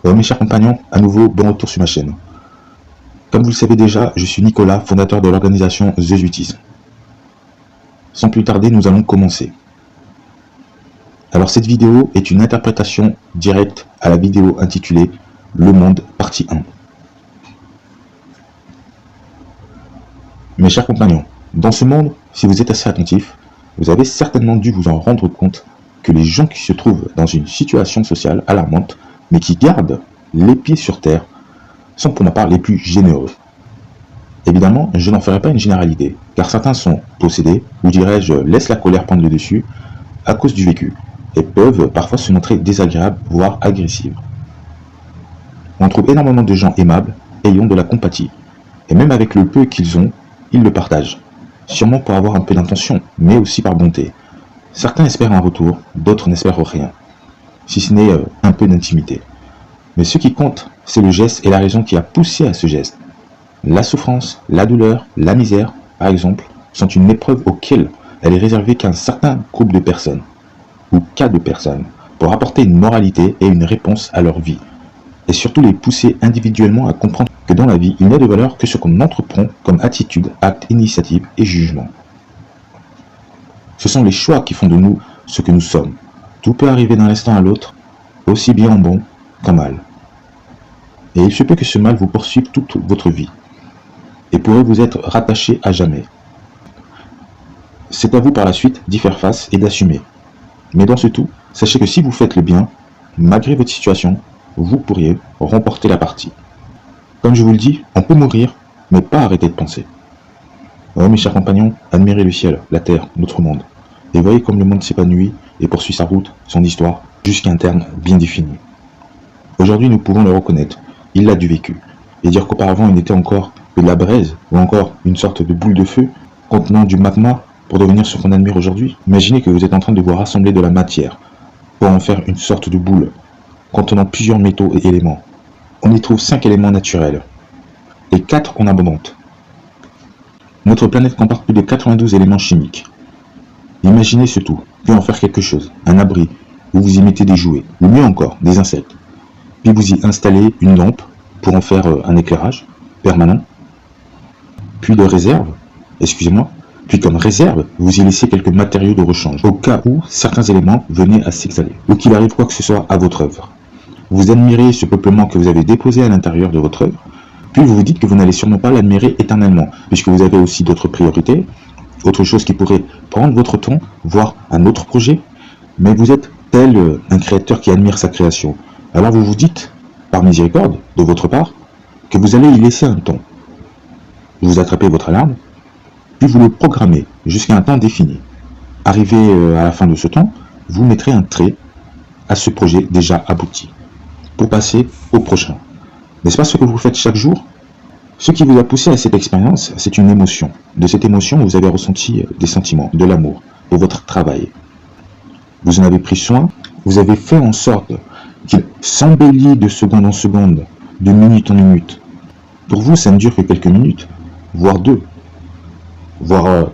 Mes chers compagnons, à nouveau, bon retour sur ma chaîne. Comme vous le savez déjà, je suis Nicolas, fondateur de l'organisation Jésuitisme. Sans plus tarder, nous allons commencer. Alors cette vidéo est une interprétation directe à la vidéo intitulée Le Monde, partie 1. Mes chers compagnons, dans ce monde, si vous êtes assez attentifs, vous avez certainement dû vous en rendre compte que les gens qui se trouvent dans une situation sociale alarmante, mais qui gardent les pieds sur terre, sont pour ma part les plus généreux. Évidemment, je n'en ferai pas une généralité, car certains sont possédés, ou dirais-je, laissent la colère prendre le dessus, à cause du vécu, et peuvent parfois se montrer désagréables, voire agressives. On trouve énormément de gens aimables, ayant de la compatie, et même avec le peu qu'ils ont, ils le partagent, sûrement pour avoir un peu d'intention, mais aussi par bonté. Certains espèrent un retour, d'autres n'espèrent rien, si ce n'est un peu d'intimité. Mais ce qui compte, c'est le geste et la raison qui a poussé à ce geste. La souffrance, la douleur, la misère, par exemple, sont une épreuve auquel elle est réservée qu'à un certain groupe de personnes, ou cas de personnes, pour apporter une moralité et une réponse à leur vie, et surtout les pousser individuellement à comprendre que dans la vie, il n'y a de valeur que ce qu'on entreprend comme attitude, acte, initiative et jugement. Ce sont les choix qui font de nous ce que nous sommes. Tout peut arriver d'un instant à l'autre, aussi bien en bon qu'en mal. Et il se peut que ce mal vous poursuive toute votre vie, et pourrait vous être rattaché à jamais. C'est à vous par la suite d'y faire face et d'assumer. Mais dans ce tout, sachez que si vous faites le bien, malgré votre situation, vous pourriez remporter la partie. Comme je vous le dis, on peut mourir, mais pas arrêter de penser. Alors mes chers compagnons, admirez le ciel, la terre, notre monde, et voyez comme le monde s'épanouit et poursuit sa route, son histoire, jusqu'à un terme bien défini. Aujourd'hui, nous pouvons le reconnaître, il a du vécu, et dire qu'auparavant il n'était encore que de la braise, ou encore une sorte de boule de feu, contenant du magma, pour devenir ce qu'on admire aujourd'hui. Imaginez que vous êtes en train de vous rassembler de la matière, pour en faire une sorte de boule, contenant plusieurs métaux et éléments. On y trouve 5 éléments naturels, et 4 en abondance. Notre planète comporte plus de 92 éléments chimiques. Imaginez ce tout, puis en faire quelque chose, un abri, où vous y mettez des jouets, ou mieux encore, des insectes. Puis vous y installez une lampe, pour en faire un éclairage permanent. Puis de réserve, puis comme réserve, vous y laissez quelques matériaux de rechange, au cas où certains éléments venaient à s'exhaler, ou qu'il arrive quoi que ce soit à votre œuvre. Vous admirez ce peuplement que vous avez déposé à l'intérieur de votre œuvre, puis vous vous dites que vous n'allez sûrement pas l'admirer éternellement, puisque vous avez aussi d'autres priorités, autre chose qui pourrait prendre votre temps, voire un autre projet, mais vous êtes tel un créateur qui admire sa création. Alors vous vous dites, par miséricorde, de votre part, que vous allez y laisser un temps. Vous attrapez votre alarme, puis vous le programmez jusqu'à un temps défini. Arrivé à la fin de ce temps, vous mettrez un trait à ce projet déjà abouti, pour passer au prochain. N'est-ce pas ce que vous faites chaque jour? Ce qui vous a poussé à cette expérience, c'est une émotion. De cette émotion, vous avez ressenti des sentiments, de l'amour pour votre travail. Vous en avez pris soin, vous avez fait en sorte qu'il s'embellit de seconde en seconde, de minute en minute. Pour vous, ça ne dure que quelques minutes, voire 2, voire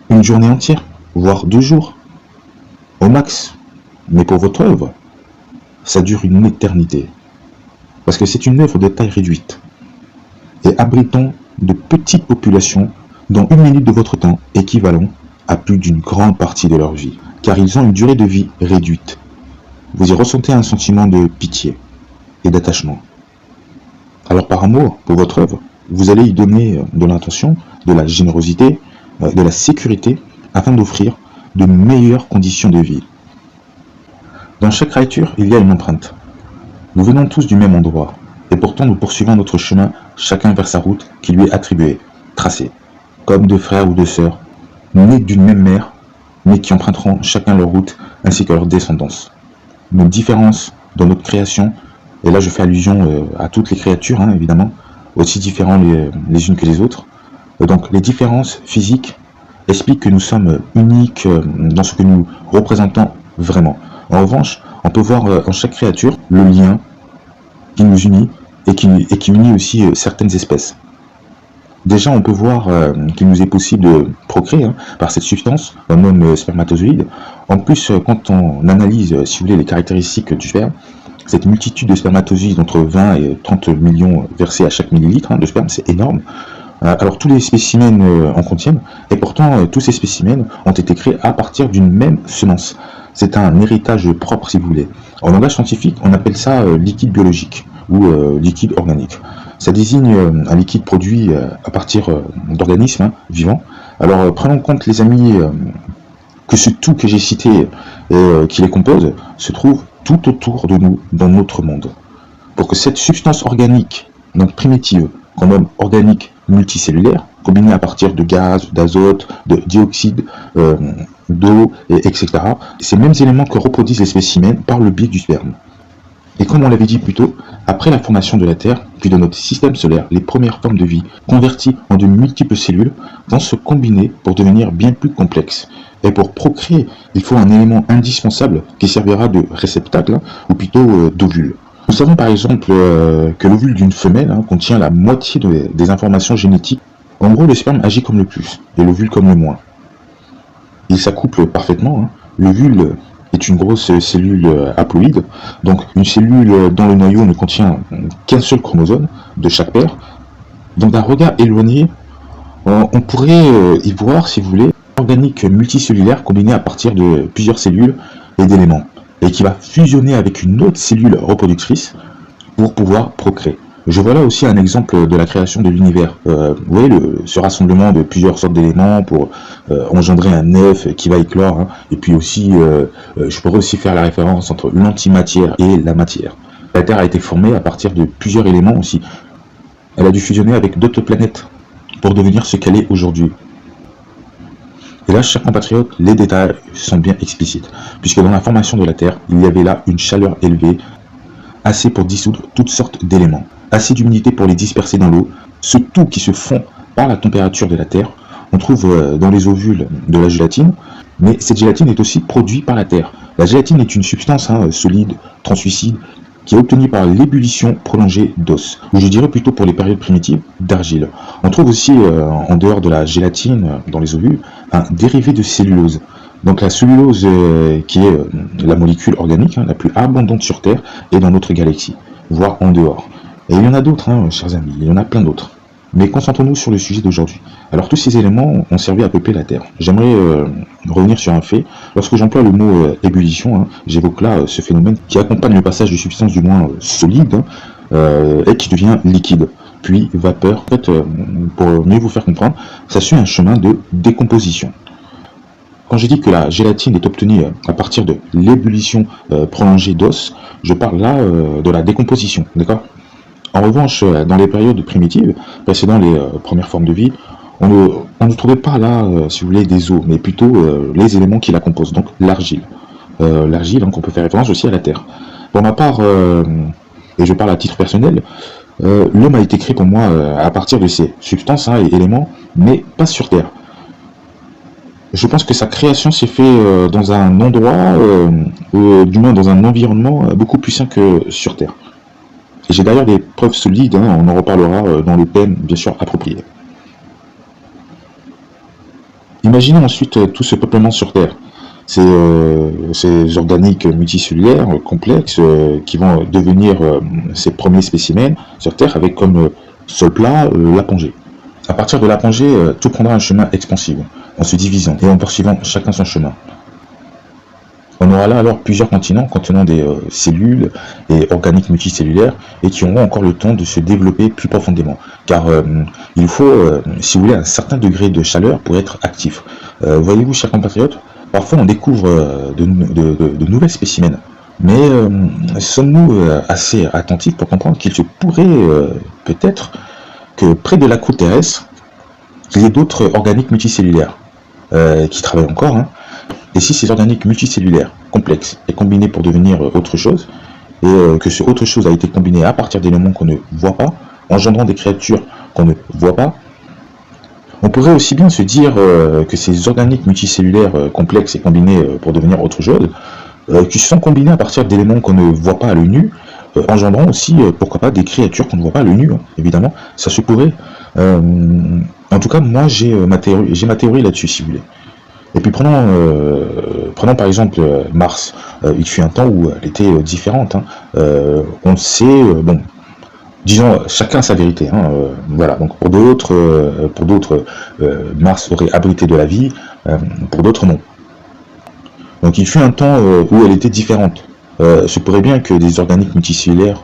une journée entière, voire 2 jours, au max. Mais pour votre œuvre, ça dure une éternité. Parce que c'est une œuvre de taille réduite, et abritant de petites populations dont 1 minute de votre temps équivalent à plus d'une grande partie de leur vie, car ils ont une durée de vie réduite. Vous y ressentez un sentiment de pitié et d'attachement. Alors par amour pour votre œuvre, vous allez y donner de l'intention, de la générosité, de la sécurité, afin d'offrir de meilleures conditions de vie. Dans chaque créature, il y a une empreinte. Nous venons tous du même endroit, et pourtant nous poursuivons notre chemin, chacun vers sa route qui lui est attribuée, tracée, comme 2 frères ou 2 sœurs, nés d'une même mère, mais qui emprunteront chacun leur route ainsi que leur descendance. Nos différences dans notre création, et là je fais allusion à toutes les créatures, évidemment, aussi différentes les unes que les autres. Donc les différences physiques expliquent que nous sommes uniques dans ce que nous représentons vraiment. En revanche, on peut voir en chaque créature le lien qui nous unit et qui unit aussi certaines espèces. Déjà, on peut voir qu'il nous est possible de procréer par cette substance, un homme spermatozoïde. En plus, quand on analyse, si vous voulez, les caractéristiques du sperme, cette multitude de spermatozoïdes entre 20 et 30 millions versés à chaque millilitre de sperme, c'est énorme. Alors tous les spécimens en contiennent, et pourtant tous ces spécimens ont été créés à partir d'une même semence. C'est un héritage propre, si vous voulez. En langage scientifique, on appelle ça liquide biologique ou liquide organique. Ça désigne un liquide produit à partir d'organismes vivants. Alors prenons en compte, les amis, que ce tout que j'ai cité et qui les compose se trouve tout autour de nous, dans notre monde. Pour que cette substance organique, donc primitive, qu'on nomme organique multicellulaire, combinée à partir de gaz, d'azote, de dioxyde, d'eau, etc., ces mêmes éléments que reproduisent les spécimens par le biais du sperme. Et comme on l'avait dit plus tôt, après la formation de la Terre, puis de notre système solaire, les premières formes de vie, converties en de multiples cellules, vont se combiner pour devenir bien plus complexes. Et pour procréer, il faut un élément indispensable qui servira de réceptacle, ou plutôt d'ovule. Nous savons par exemple que l'ovule d'une femelle contient la moitié des informations génétiques. En gros, le sperme agit comme le plus, et l'ovule comme le moins. Il s'accouple parfaitement. L'ovule est une grosse cellule haploïde, donc une cellule dont le noyau ne contient qu'un seul chromosome de chaque paire. Donc d'un regard éloigné, on pourrait y voir, si vous voulez, organique multicellulaire combiné à partir de plusieurs cellules et d'éléments, et qui va fusionner avec une autre cellule reproductrice pour pouvoir procréer. Je vois là aussi un exemple de la création de l'univers. Vous voyez ce rassemblement de plusieurs sortes d'éléments pour engendrer un œuf qui va éclore. Et puis aussi, je pourrais aussi faire la référence entre l'antimatière et la matière. La Terre a été formée à partir de plusieurs éléments aussi. Elle a dû fusionner avec d'autres planètes pour devenir ce qu'elle est aujourd'hui. Et là, chers compatriotes, les détails sont bien explicites, puisque dans la formation de la Terre, il y avait là une chaleur élevée, assez pour dissoudre toutes sortes d'éléments, assez d'humidité pour les disperser dans l'eau, ce tout qui se fond par la température de la Terre. On trouve dans les ovules de la gélatine, mais cette gélatine est aussi produite par la Terre. La gélatine est une substance solide, translucide, qui est obtenue par l'ébullition prolongée d'os, ou je dirais plutôt pour les périodes primitives, d'argile. On trouve aussi, en dehors de la gélatine, dans les ovules, un dérivé de cellulose. Donc la cellulose, qui est la molécule organique la plus abondante sur Terre et dans notre galaxie, voire en dehors. Et il y en a d'autres, chers amis, il y en a plein d'autres. Mais concentrons-nous sur le sujet d'aujourd'hui. Alors tous ces éléments ont servi à peupler la Terre. J'aimerais revenir sur un fait. Lorsque j'emploie le mot ébullition, j'évoque là ce phénomène qui accompagne le passage de substances du moins solides et qui devient liquide, puis vapeur. En fait, pour mieux vous faire comprendre, ça suit un chemin de décomposition. Quand je dis que la gélatine est obtenue à partir de l'ébullition prolongée d'os, je parle là de la décomposition, d'accord ? En revanche, dans les périodes primitives, précédant les premières formes de vie, on ne trouvait pas là, si vous voulez, des os, mais plutôt les éléments qui la composent, donc l'argile. L'argile, qu'on peut faire référence aussi à la terre. Pour ma part, et je parle à titre personnel, l'homme a été créé pour moi à partir de ces substances et éléments, mais pas sur Terre. Je pense que sa création s'est faite dans un endroit, du moins dans un environnement beaucoup plus sain que sur Terre. Et j'ai d'ailleurs des preuves solides, on en reparlera dans le thème bien sûr approprié. Imaginons ensuite tout ce peuplement sur Terre, ces organiques multicellulaires complexes qui vont devenir ces premiers spécimens sur Terre avec comme sol plat l'apogée. À partir de l'apogée, tout prendra un chemin expansif, en se divisant et en poursuivant chacun son chemin. On aura là alors plusieurs continents contenant des cellules et organiques multicellulaires et qui auront encore le temps de se développer plus profondément. Car il faut, si vous voulez, un certain degré de chaleur pour être actif. Voyez-vous, chers compatriotes, parfois on découvre de nouvelles spécimens. Mais sommes-nous assez attentifs pour comprendre qu'il se pourrait peut-être que près de la croûte terrestre, il y ait d'autres organiques multicellulaires qui travaillent encore, Et si ces organiques multicellulaires complexes est combinés pour devenir autre chose, et que ce autre chose a été combiné à partir d'éléments qu'on ne voit pas, engendrant des créatures qu'on ne voit pas, on pourrait aussi bien se dire que ces organiques multicellulaires complexes et combinés pour devenir autre chose, qui sont combinés à partir d'éléments qu'on ne voit pas à l'œil nu, engendrant aussi, pourquoi pas, des créatures qu'on ne voit pas à l'œil nu, évidemment, ça se pourrait. En tout cas, moi j'ai ma théorie là-dessus, si vous voulez. Et puis prenons par exemple Mars. Il fut un temps où elle était différente, hein. On le sait, bon, disons, chacun a sa vérité, hein, voilà. Donc pour d'autres, Mars aurait abrité de la vie, pour d'autres non. Donc il fut un temps où elle était différente. Je pourrais bien que des organiques multicellulaires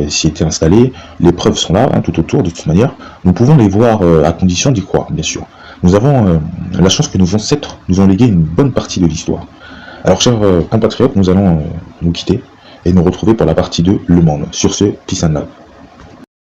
s'y étaient installés. Les preuves sont là, hein, tout autour, de toute manière. Nous pouvons les voir à condition d'y croire, bien sûr. Nous avons la chance que nos ancêtres nous ont légué une bonne partie de l'histoire. Alors, chers compatriotes, nous allons nous quitter et nous retrouver pour la partie 2, le monde. Sur ce, peace and love.